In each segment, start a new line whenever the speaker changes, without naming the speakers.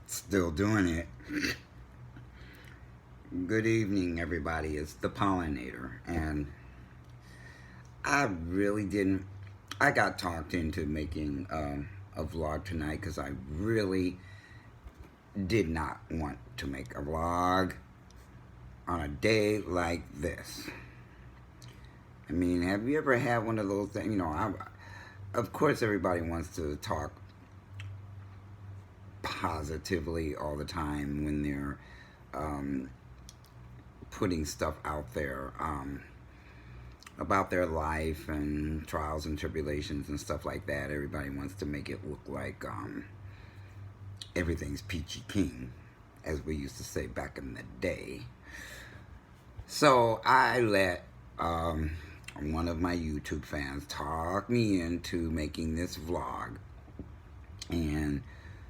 Still doing it. Good evening, everybody. It's the pollinator, and I really didn't. I got talked into making a vlog tonight because I really did not want to make a vlog on a day like this. I mean, have you ever had one of those things? Of course, everybody wants to talk positively all the time when they're putting stuff out there about their life and trials and tribulations and stuff like that. Everybody wants to make it look like everything's peachy keen, as we used to say back in the day. So I let one of my YouTube fans talk me into making this vlog, and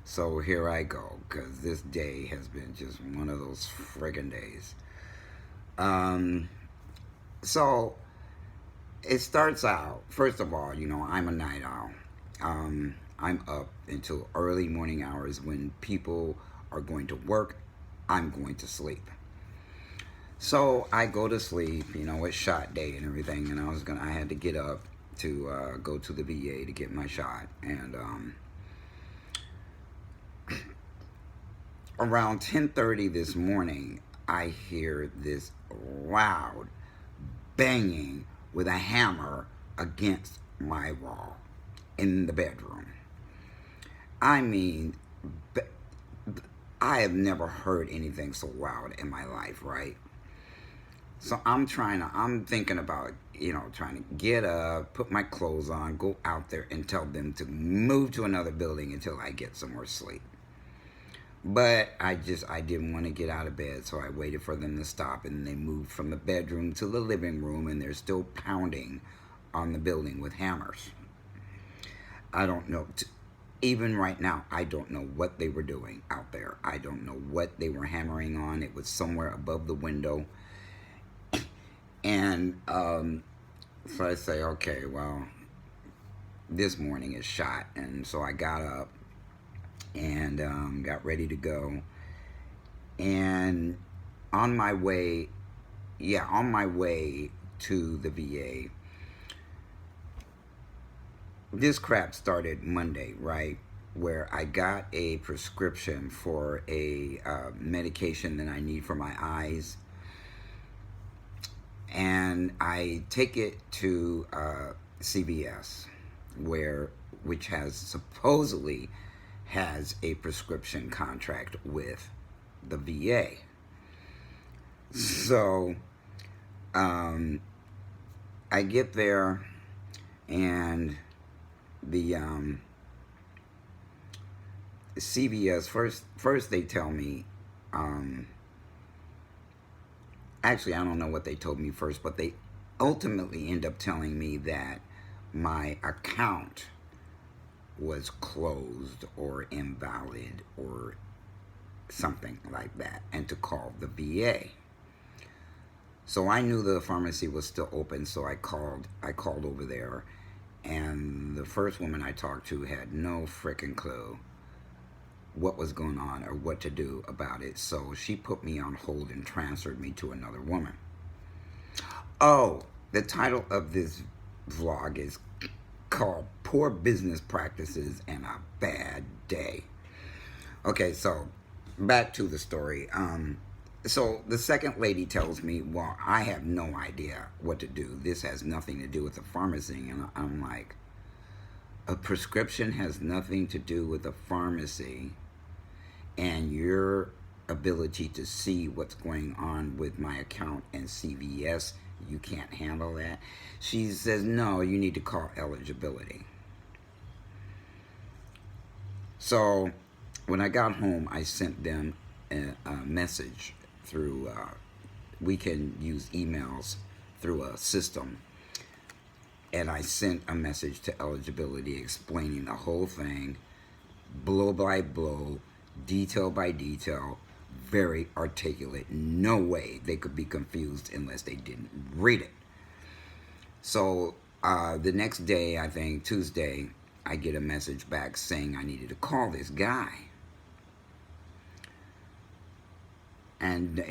so here I go, because this day has been just one of those friggin' days. So it starts out, first of all, I'm a night owl. I'm up until early morning hours. When people are going to work, I'm going to sleep. So I go to sleep, it's shot day and everything, and I had to get up to go to the VA to get my shot, and around 10:30 this morning, I hear this loud banging with a hammer against my wall in the bedroom. I mean, I have never heard anything so loud in my life, right? So I'm thinking about, trying to get up, put my clothes on, go out there and tell them to move to another building until I get some more sleep. But I didn't want to get out of bed, so I waited for them to stop, and they moved from the bedroom to the living room, and they're still pounding on the building with hammers. I don't know. Even right now, I don't know what they were doing out there. I don't know what they were hammering on. It was somewhere above the window. And so I say, okay, well, this morning is shot. And so I got up and got ready to go. And on my way to the VA, this crap started Monday, right? Where I got a prescription for a medication that I need for my eyes. And I take it to CVS, which supposedly has a prescription contract with the VA. So I get there, and the CVS first they tell me, actually I don't know what they told me first, but they ultimately end up telling me that my account was closed or invalid or something like that, and to call the VA. So I knew the pharmacy was still open, so I called over there, and the first woman I talked to had no frickin' clue what was going on or what to do about it. So she put me on hold and transferred me to another woman. Oh, the title of this vlog is called Poor Business Practices and a Bad Day. Okay, so back to the story. So the second lady tells me, well, I have no idea what to do. This has nothing to do with the pharmacy. And I'm like, a prescription has nothing to do with the pharmacy, and your ability to see what's going on with my account and CVS, you can't handle that? She says, no, you need to call eligibility. So when I got home, I sent them a message through, we can use emails through a system, and I sent a message to eligibility explaining the whole thing, blow by blow, detail by detail, very articulate. No way they could be confused unless they didn't read it. So the next day, I think Tuesday, I get a message back saying I needed to call this guy. And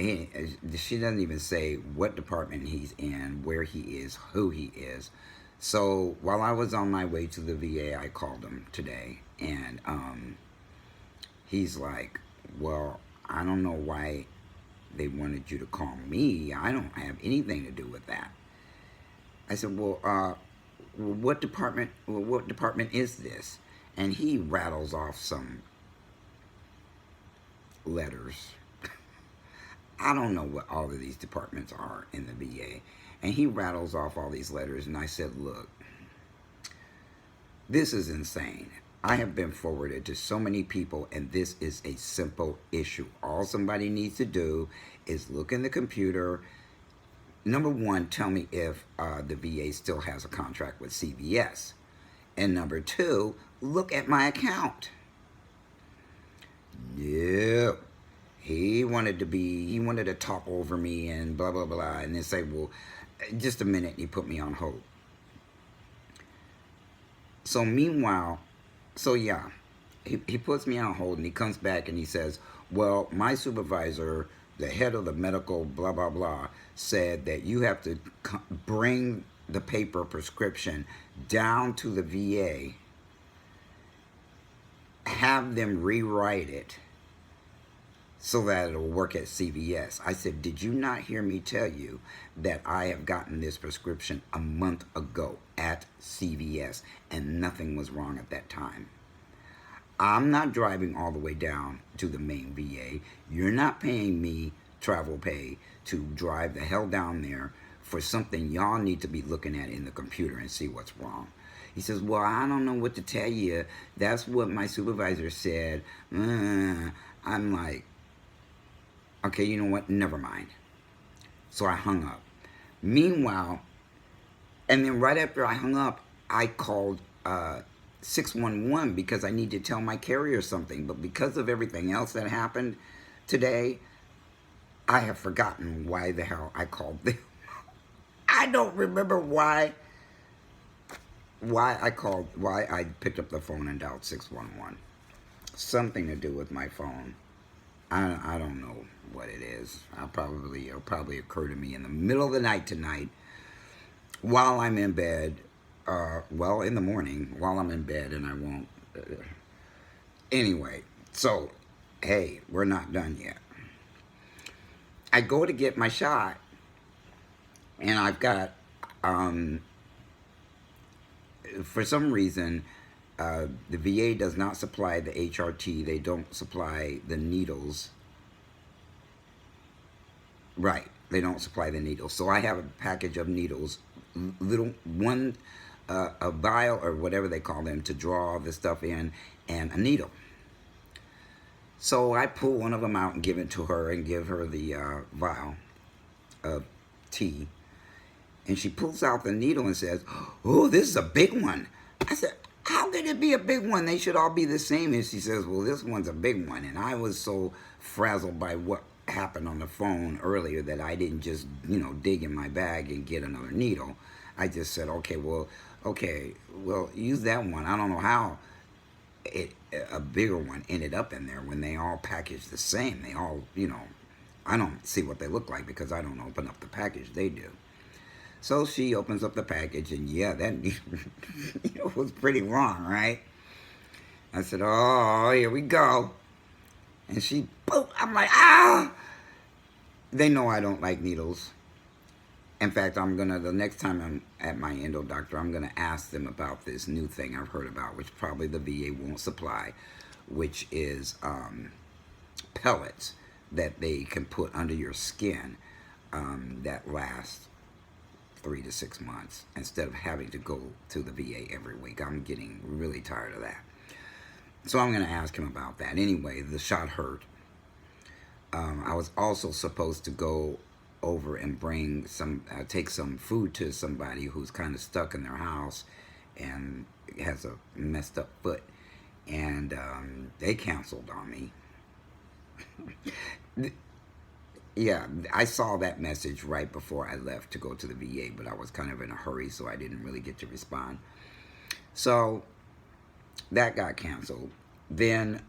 she doesn't even say what department he's in, where he is, who he is. So while I was on my way to the VA, I called him today. And he's like, well, I don't know why they wanted you to call me. I don't have anything to do with that. I said, well, what department is this? And he rattles off some letters. I don't know what all of these departments are in the VA. And he rattles off all these letters, and I said, look, this is insane. I have been forwarded to so many people, and this is a simple issue. All somebody needs to do is look in the computer. Number one, tell me if the VA still has a contract with CVS. And number two, look at my account. No. He wanted to talk over me and blah, blah, blah. And then say, well, just a minute. He put me on hold. So meanwhile, yeah, he puts me on hold and he comes back and he says, well, my supervisor, the head of the medical blah, blah, blah, said that you have to bring the paper prescription down to the VA, have them rewrite it so that it'll work at CVS. I said, did you not hear me tell you that I have gotten this prescription a month ago at CVS and nothing was wrong at that time? I'm not driving all the way down to the main VA. You're not paying me travel pay to drive the hell down there for something y'all need to be looking at in the computer and see what's wrong. He says, well, I don't know what to tell you. That's what my supervisor said. I'm like, okay, you know what? Never mind. So I hung up. Meanwhile, and then right after I hung up, I called 611 because I need to tell my carrier something. But because of everything else that happened today, I have forgotten why the hell I called them. I don't remember why I picked up the phone and dialed 611. Something to do with my phone. I don't know what it is. It'll probably occur to me in the middle of the night tonight while I'm in bed. Well, in the morning while I'm in bed, and I won't. Anyway, so, hey, we're not done yet. I go to get my shot, and I've got, for some reason, the VA does not supply the HRT. They don't supply the needles. Right, they don't supply the needles. So I have a package of needles, a vial or whatever they call them to draw the stuff in, and a needle. So I pull one of them out and give it to her and give her the vial of tea. And she pulls out the needle and says, oh, this is a big one. I said, how could it be a big one? They should all be the same. And she says, well, this one's a big one. And I was so frazzled by what happened on the phone earlier that I didn't just, dig in my bag and get another needle. I just said, okay, well, use that one. I don't know how a bigger one ended up in there when they all packaged the same. They all, I don't see what they look like because I don't open up the package. They do. So she opens up the package, and yeah, that was pretty wrong, right? I said, oh, here we go. And she, boom, I'm like, ah! They know I don't like needles. In fact, the next time I'm at my endo doctor, I'm going to ask them about this new thing I've heard about, which probably the VA won't supply, which is pellets that they can put under your skin that last 3 to 6 months instead of having to go to the VA every week. I'm getting really tired of that. So I'm going to ask him about that. Anyway, the shot hurt. I was also supposed to go over and bring take some food to somebody who's kind of stuck in their house and has a messed up foot. And they canceled on me. Yeah, I saw that message right before I left to go to the VA, but I was kind of in a hurry, so I didn't really get to respond. So that got canceled. Then,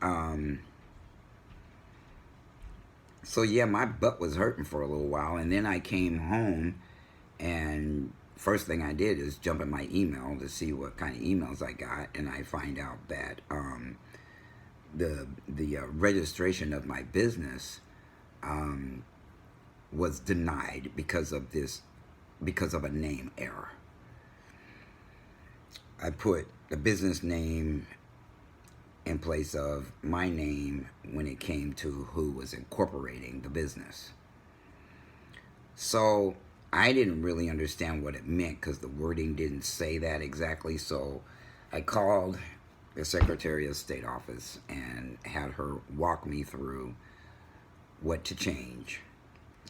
so yeah, my butt was hurting for a little while, and then I came home, and first thing I did is jump in my email to see what kind of emails I got, and I find out that the registration of my business was denied because of a name error. I put the business name in place of my name when it came to who was incorporating the business. So I didn't really understand what it meant because the wording didn't say that exactly. So I called the Secretary of State office and had her walk me through what to change.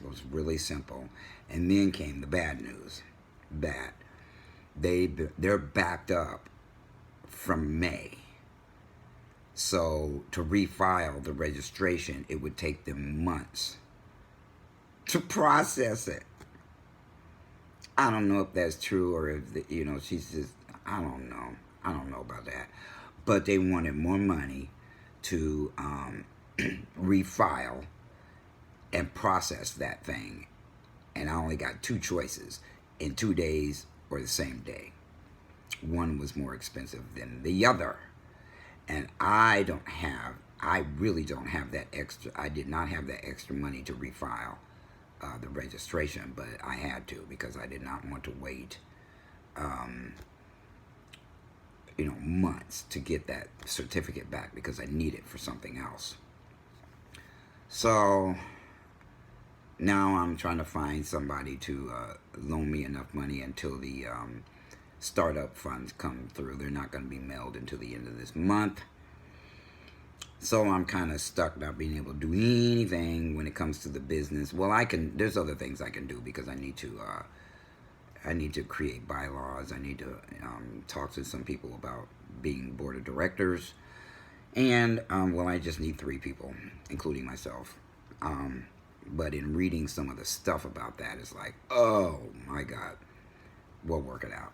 It was really simple. And then came the bad news that they're backed up from May. So to refile the registration, it would take them months to process it. I don't know if that's true or if, she's just, I don't know. I don't know about that. But they wanted more money to refile and process that thing. And I only got two choices, in 2 days or the same day. One was more expensive than the other. And I really don't have that extra, I did not have that extra money to refile the registration, but I had to because I did not want to wait, months to get that certificate back because I need it for something else. So now I'm trying to find somebody to loan me enough money until the startup funds come through. They're not going to be mailed until the end of this month. So I'm kind of stuck not being able to do anything when it comes to the business. Well, there's other things I can do because I need to create bylaws. I need to talk to some people about being board of directors. And, I just need 3 people, including myself. But in reading some of the stuff about that, it's like, oh my God, we'll work it out.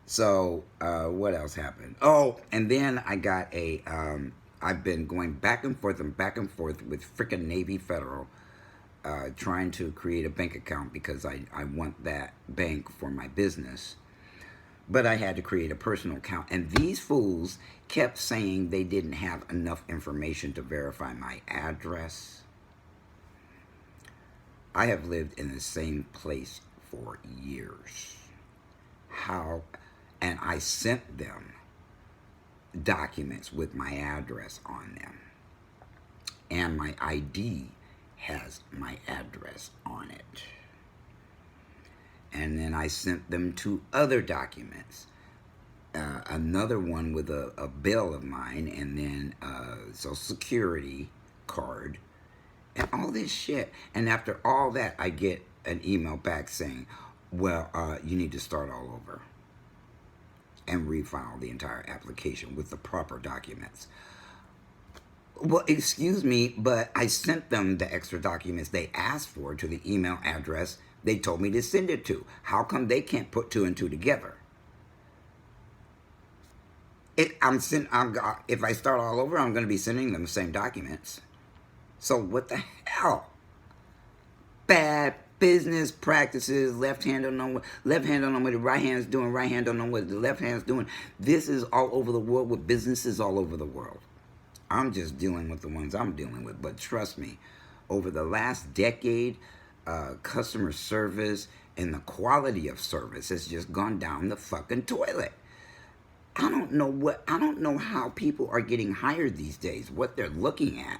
So, what else happened? Oh, and then I got I've been going back and forth with frickin' Navy Federal, trying to create a bank account because I want that bank for my business. But I had to create a personal account. And these fools kept saying they didn't have enough information to verify my address. I have lived in the same place for years. And I sent them documents with my address on them. And my ID has my address on it. And then I sent them 2 other documents. Another one with a bill of mine, and then a Social Security card, and all this shit. And after all that, I get an email back saying, well, you need to start all over and refile the entire application with the proper documents. Well, excuse me, but I sent them the extra documents they asked for to the email address they told me to send it to. How come they can't put 2 and 2 together? If I start all over, I'm going to be sending them the same documents. So what the hell? Bad business practices. Left hand don't know what the right hand's doing. Right hand don't know what the left hand's doing. This is all over the world with businesses all over the world. I'm just dealing with the ones I'm dealing with. But trust me, over the last decade, customer service and the quality of service has just gone down the fucking toilet. I don't know how people are getting hired these days, what they're looking at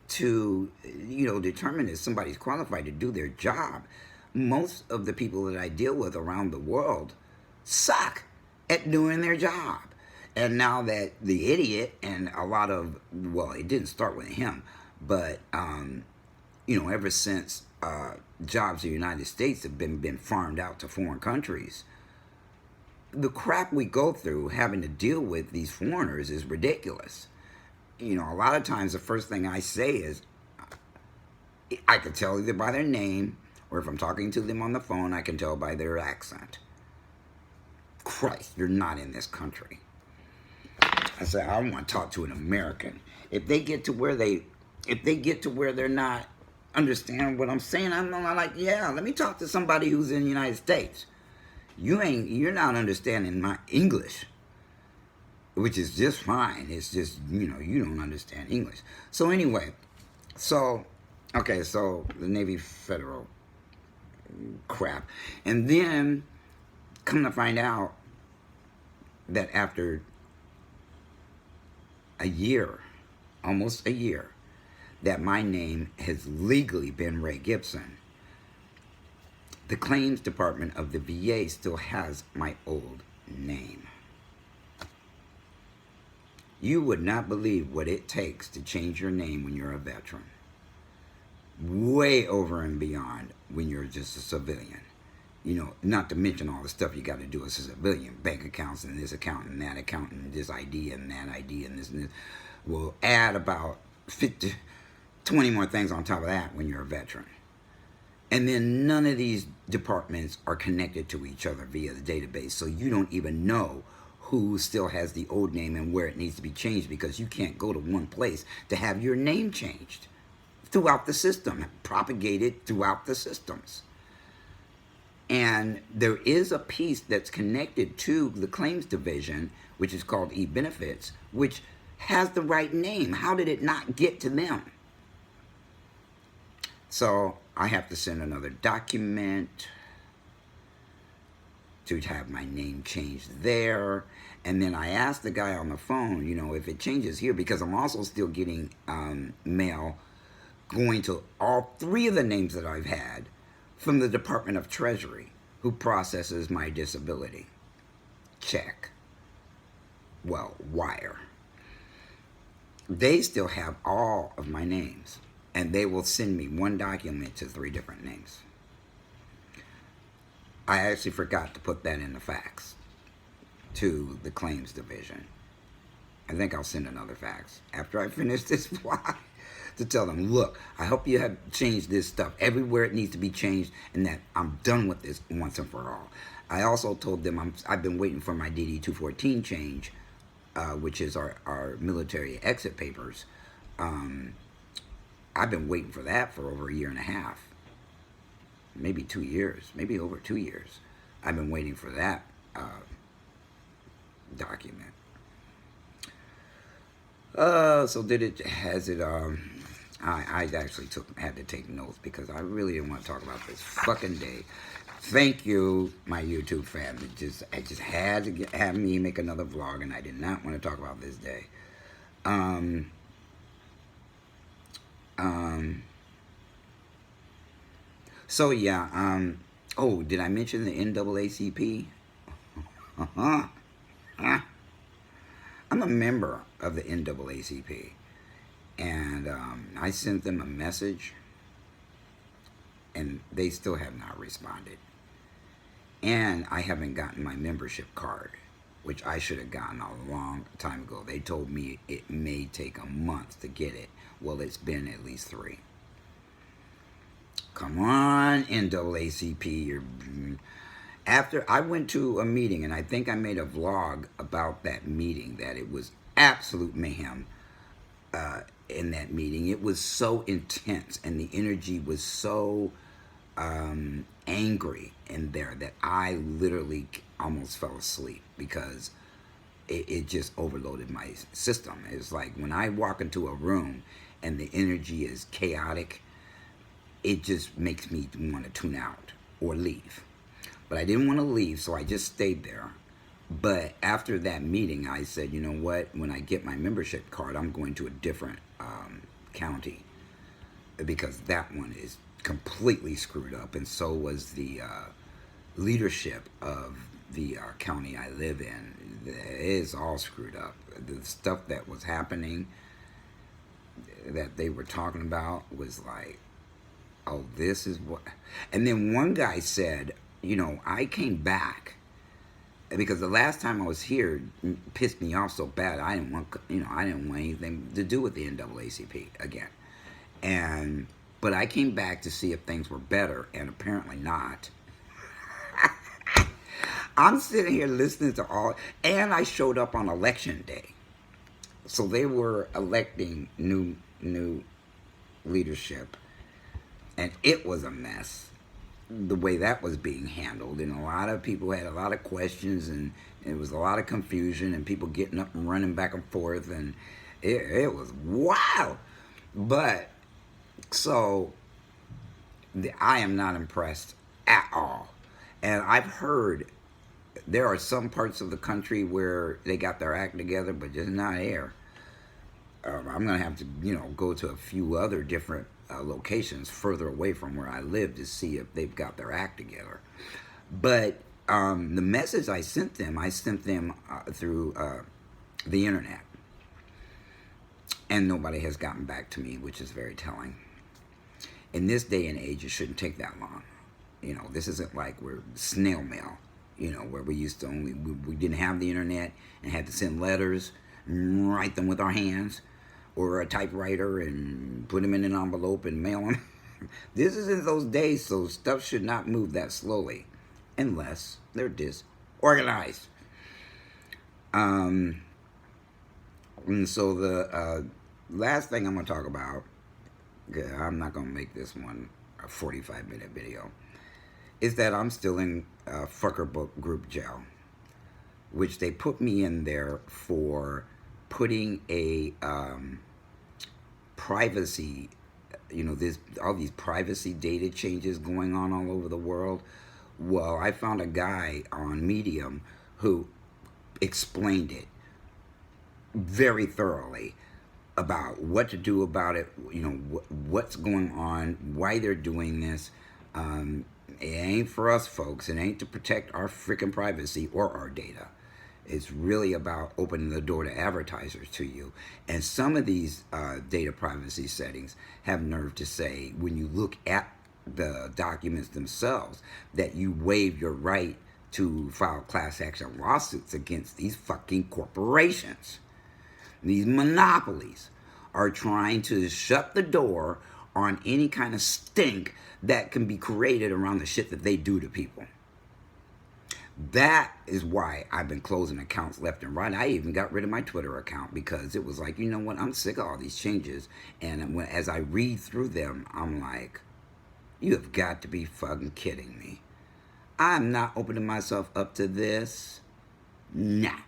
to, determine if somebody's qualified to do their job. Most of the people that I deal with around the world suck at doing their job. And now that the idiot and a lot of, it didn't start with him, but, ever since jobs in the United States have been farmed out to foreign countries, the crap we go through having to deal with these foreigners is ridiculous. A lot of times the first thing I say is, I can tell either by their name, or if I'm talking to them on the phone, I can tell by their accent. Christ, you're not in this country. I said, I want to talk to an American. If they get to where they're not understanding what I'm saying, I'm like, yeah, let me talk to somebody who's in the United States. You're not understanding my English, which is just fine. It's just, you don't understand English. So anyway, okay, so the Navy Federal crap. And then come to find out that after a year, almost a year, that my name has legally been Ray Gibson, the claims department of the VA still has my old name. You would not believe what it takes to change your name when you're a veteran. Way over and beyond when you're just a civilian. Not to mention all the stuff you got to do as a civilian. Bank accounts and this account and that account and this ID and that ID and this. Will add about 20 more things on top of that when you're a veteran. And then none of these departments are connected to each other via the database. So you don't even know who still has the old name and where it needs to be changed, because you can't go to one place to have your name changed throughout the system, propagated throughout the systems. And there is a piece that's connected to the claims division, which is called e-benefits, which has the right name. How did it not get to them? So I have to send another document to have my name changed there. And then I asked the guy on the phone, if it changes here, because I'm also still getting mail going to all three of the names that I've had from the Department of Treasury, who processes my disability check. Well, wire. They still have all of my names, and they will send me one document to 3 different names. I actually forgot to put that in the fax to the claims division. I think I'll send another fax after I finish this vlog to tell them, look, I hope you have changed this stuff everywhere it needs to be changed, and that I'm done with this once and for all. I also told them I've been waiting for my DD-214 change, which is our military exit papers. I've been waiting for that for over 1.5 years. Maybe 2 years, maybe over 2 years. I've been waiting for that document. So I actually had to take notes because I really didn't want to talk about this fucking day. Thank you, my YouTube family. I just had to have me make another vlog, and I did not want to talk about this day. So yeah, oh, did I mention the NAACP? I'm a member of the NAACP, and I sent them a message, and they still have not responded. And I haven't gotten my membership card, which I should have gotten a long time ago. They told me it may take a month to get it. Well, it's been at least 3. Come on, NAACP. After I went to a meeting, and I think I made a vlog about that meeting, that it was absolute mayhem in that meeting. It was so intense, and the energy was so angry in there that I literally almost fell asleep, because it just overloaded my system. It's like when I walk into a room and the energy is chaotic, it just makes me want to tune out or leave. But I didn't want to leave, so I just stayed there. But after that meeting, I said, you know what? When I get my membership card, I'm going to a different county, because that one is completely screwed up, and so was the leadership of the county I live in. It is all screwed up. The stuff that was happening, that they were talking about, was like, oh, this is what. And then one guy said, I came back because the last time I was here pissed me off so bad. I didn't want, I didn't want anything to do with the NAACP again. But I came back to see if things were better, and apparently not. I'm sitting here listening to all, and I showed up on election day. So they were electing new leadership, and it was a mess the way that was being handled, and a lot of people had a lot of questions, and it was a lot of confusion, and people getting up and running back and forth, and it was wild. But so I am not impressed at all, and I've heard there are some parts of the country where they got their act together, but just not here. I'm gonna have to, go to a few other different locations further away from where I live to see if they've got their act together. But the message I sent them through the internet, and nobody has gotten back to me, which is very telling. In this day and age, it shouldn't take that long. This isn't like we're snail mail. Where we used to we didn't have the internet and had to send letters, write them with our hands, or a typewriter and put them in an envelope and mail them. This isn't those days, so stuff should not move that slowly, unless they're disorganized. And so the last thing I'm going to talk about, I'm not going to make this one a 45-minute video, is that I'm still in Fucker Book Group jail, which they put me in there for putting a privacy, all these privacy data changes going on all over the world. Well, I found a guy on Medium who explained it very thoroughly about what to do about it, what's going on, why they're doing this. It ain't for us, folks. It ain't to protect our freaking privacy or our data. It's really about opening the door to advertisers to you. And some of these data privacy settings have nerve to say, when you look at the documents themselves, that you waive your right to file class action lawsuits against these fucking corporations. These monopolies are trying to shut the door on any kind of stink that can be created around the shit that they do to people. That is why I've been closing accounts left and right. I even got rid of my Twitter account because it was like, you know what, I'm sick of all these changes. And as I read through them, I'm like, you have got to be fucking kidding me. I'm not opening myself up to this. Nah.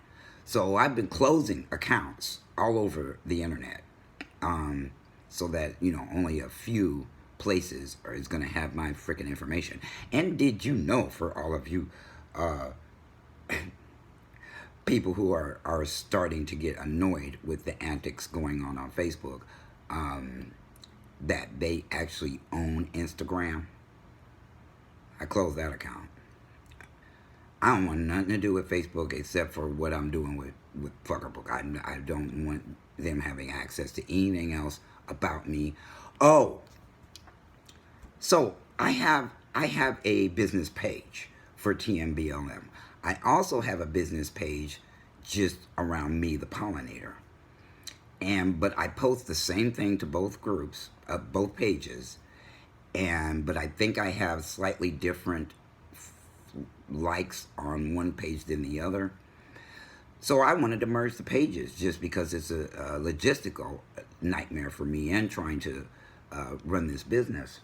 So I've been closing accounts all over the internet, so that only a few places is going to have my freaking information. And did you know, for all of you people who are starting to get annoyed with the antics going on Facebook, that they actually own Instagram? I closed that account. I don't want nothing to do with Facebook except for what I'm doing with Fuckerbook. I don't want them having access to anything else about me. Oh, so I have a business page for TMBLM. I also have a business page just around me, the pollinator. But I post the same thing to both groups, both pages. But I think I have slightly different likes on one page than the other. So I wanted to merge the pages just because it's a logistical nightmare for me and trying to run this business,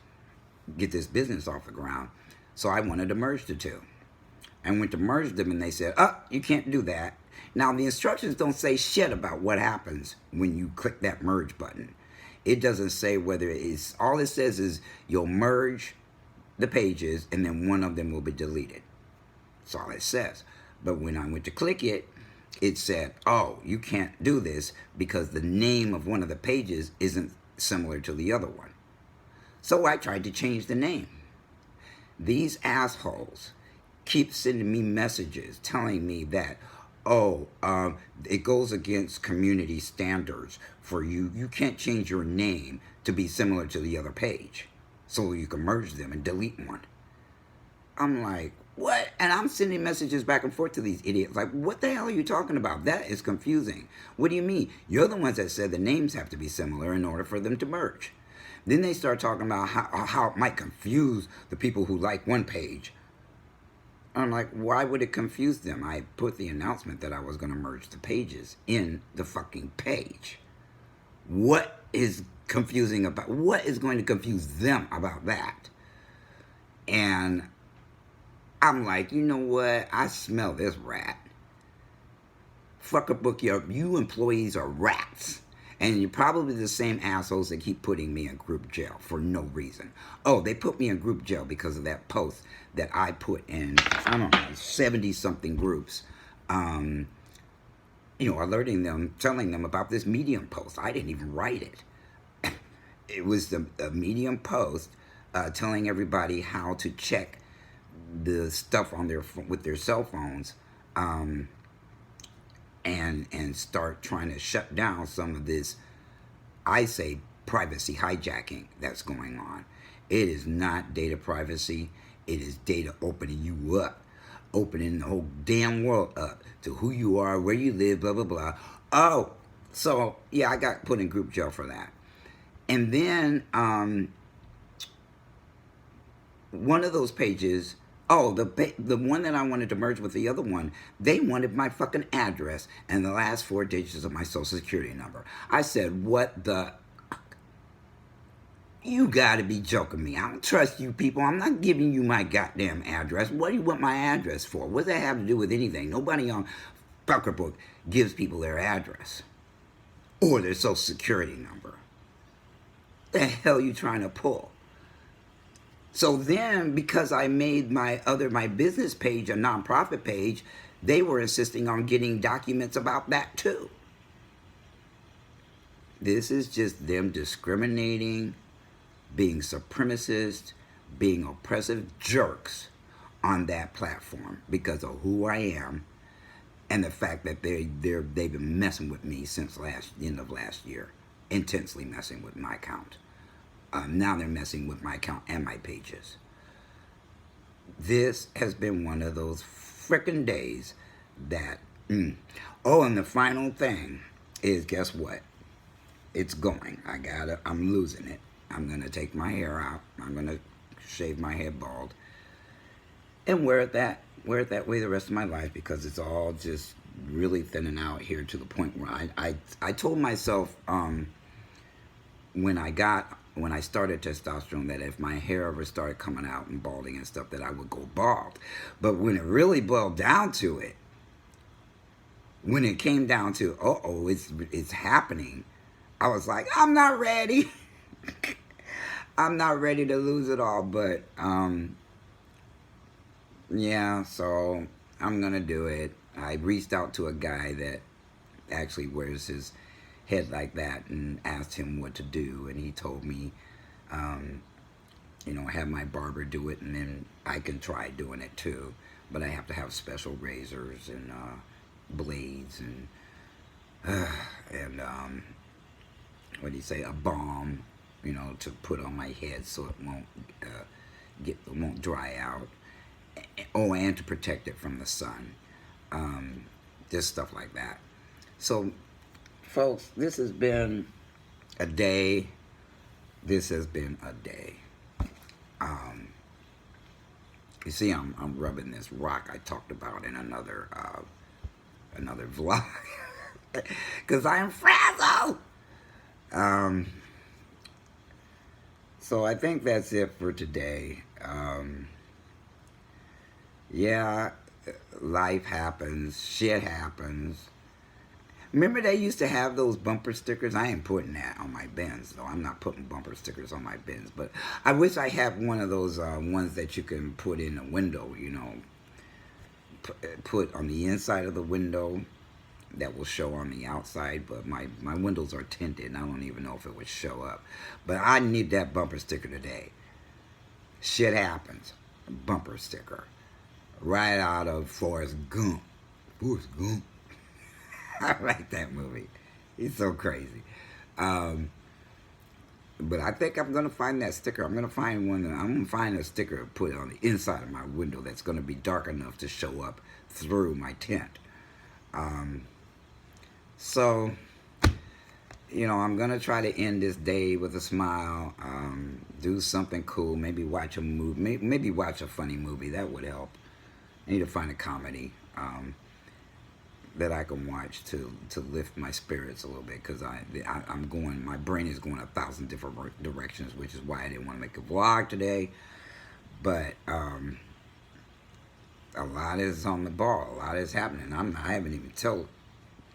get this business off the ground. So I wanted to merge the two. I went to merge them and they said, you can't do that. Now the instructions don't say shit about what happens when you click that merge button. It doesn't say whether it's, all it says is you'll merge the pages and then one of them will be deleted. That's all it says. But when I went to click it, it said, oh, you can't do this because the name of one of the pages isn't similar to the other one. So I tried to change the name. These assholes keep sending me messages telling me that, it goes against community standards for you. You can't change your name to be similar to the other page, so you can merge them and delete one. I'm like, what? And I'm sending messages back and forth to these idiots. Like, what the hell are you talking about? That is confusing. What do you mean? You're the ones that said the names have to be similar in order for them to merge. Then they start talking about how it might confuse the people who like one page. I'm like, why would it confuse them? I put the announcement that I was going to merge the pages in the fucking page. What is confusing about, what is going to confuse them about that? And I'm like, you know what? I smell this rat. Fucker book, you employees are rats. And you're probably the same assholes that keep putting me in group jail for no reason. Oh, they put me in group jail because of that post that I put in, I don't know, 70-something groups. Alerting them, telling them about this Medium post. I didn't even write it. It was a Medium post telling everybody how to check the stuff on with their cell phones, and start trying to shut down some of this, I say, privacy hijacking that's going on. It is not data privacy. It is data opening you up, opening the whole damn world up to who you are, where you live, blah, blah, blah. Oh, so, yeah, I got put in group jail for that. And then one of those pages, the one that I wanted to merge with the other one, they wanted my fucking address and the last 4 digits of my social security number. I said, what the... You gotta be joking me. I don't trust you people. I'm not giving you my goddamn address. What do you want my address for? What does that have to do with anything? Nobody on Fucker Book gives people their address or their social security number. The hell are you trying to pull? So then, because I made my business page a nonprofit page, they were insisting on getting documents about that too. This is just them discriminating, being supremacist, being oppressive jerks on that platform because of who I am and the fact that they've been messing with me since end of last year, intensely messing with my account. Now they're messing with my account and my pages. This has been one of those frickin' days that... Oh, and the final thing is, guess what? It's going. I'm losing it. I'm going to take my hair out. I'm going to shave my head bald. And wear it that way the rest of my life, because it's all just really thinning out here to the point where I told myself when I started testosterone that if my hair ever started coming out and balding and stuff, that I would go bald. But when it really boiled down to it, when it came down to, it's happening, I was like, I'm not ready. I'm not ready to lose it all. But, yeah, so I'm going to do it. I reached out to a guy that actually wears his head like that and asked him what to do, and he told me have my barber do it, and then I can try doing it too, but I have to have special razors and blades and what do you say, a balm, to put on my head so it won't dry out. Oh, and to protect it from the sun, just stuff like that. So folks, this has been a day. You see, I'm rubbing this rock I talked about in another vlog, because I am frazzled. So I think that's it for today. Yeah, life happens, shit happens. Remember they used to have those bumper stickers? I ain't putting that on my Benz, though. I'm not putting bumper stickers on my Benz. But I wish I had one of those ones that you can put in a window, put on the inside of the window that will show on the outside. But my windows are tinted, and I don't even know if it would show up. But I need that bumper sticker today. Shit happens. Bumper sticker. Right out of Forrest Gump. Forrest Gump. I like that movie. He's so crazy. But I think I'm going to find that sticker. I'm going to find a sticker to put on the inside of my window that's going to be dark enough to show up through my tent. So, I'm going to try to end this day with a smile. Do something cool. Maybe watch a movie. Maybe watch a funny movie. That would help. I need to find a comedy that I can watch to lift my spirits a little bit, because I'm going, my brain is going 1,000 different directions, which is why I didn't want to make a vlog today. But a lot is on the ball, a lot is happening. I haven't even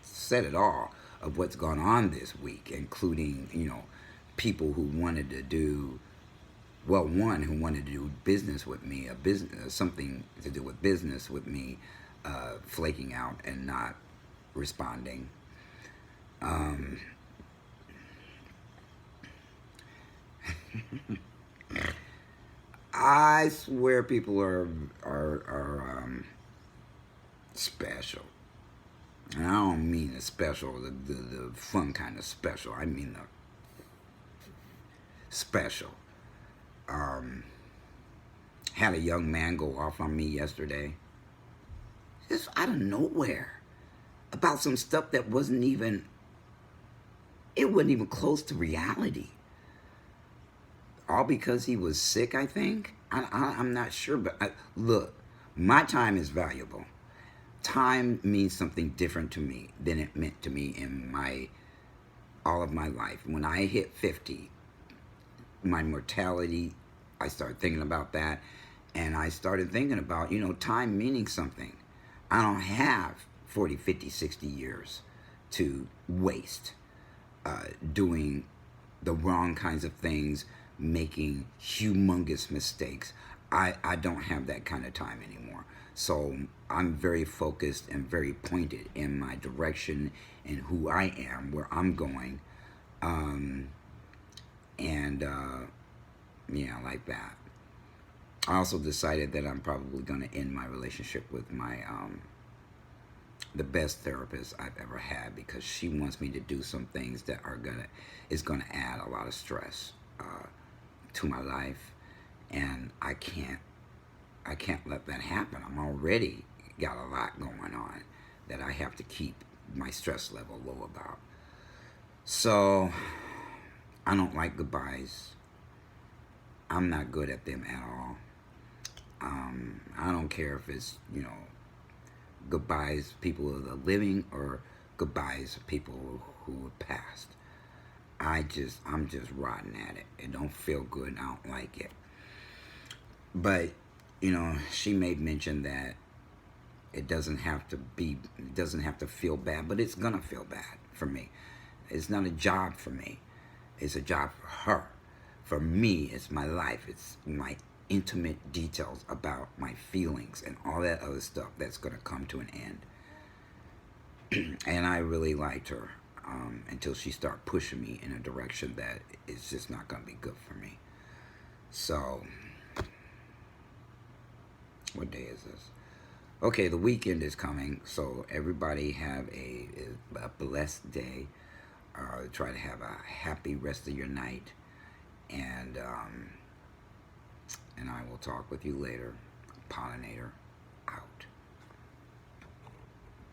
said it all of what's gone on this week, including, you know, people who wanted to do, well, one who wanted to do business with me, a business, something to do with business with me, flaking out and not responding. I swear people are special. And I don't mean the special, the fun kind of special. I mean the special. Had a young man go off on me yesterday, just out of nowhere, about some stuff that wasn't even close to reality. All because he was sick, I think. I'm not sure, but look, my time is valuable. Time means something different to me than it meant to me in all of my life. When I hit 50, my mortality, I started thinking about that, and I started thinking about, you know, time meaning something. I don't have 40, 50, 60 years to waste doing the wrong kinds of things, making humongous mistakes. I don't have that kind of time anymore. So I'm very focused and very pointed in my direction and who I am, where I'm going. Yeah, like that. I also decided that I'm probably going to end my relationship with my the best therapist I've ever had, because she wants me to do some things that is gonna add a lot of stress to my life, and I can't let that happen. I'm already got a lot going on that I have to keep my stress level low about. So I don't like goodbyes. I'm not good at them at all. I don't care if it's, you know, goodbyes people who are living or goodbyes people who have passed. I'm just rotten at it. It don't feel good. I don't like it. But, you know, she made mention that it doesn't have to feel bad, but it's gonna feel bad for me. It's not a job for me. It's a job for her. For me, it's my life. It's my intimate details about my feelings and all that other stuff that's going to come to an end. And I really liked her until she started pushing me in a direction that is just not going to be good for me. So, what day is this? Okay, the weekend is coming, so everybody have a blessed day. Try to have a happy rest of your night, and I will talk with you later, pollinator.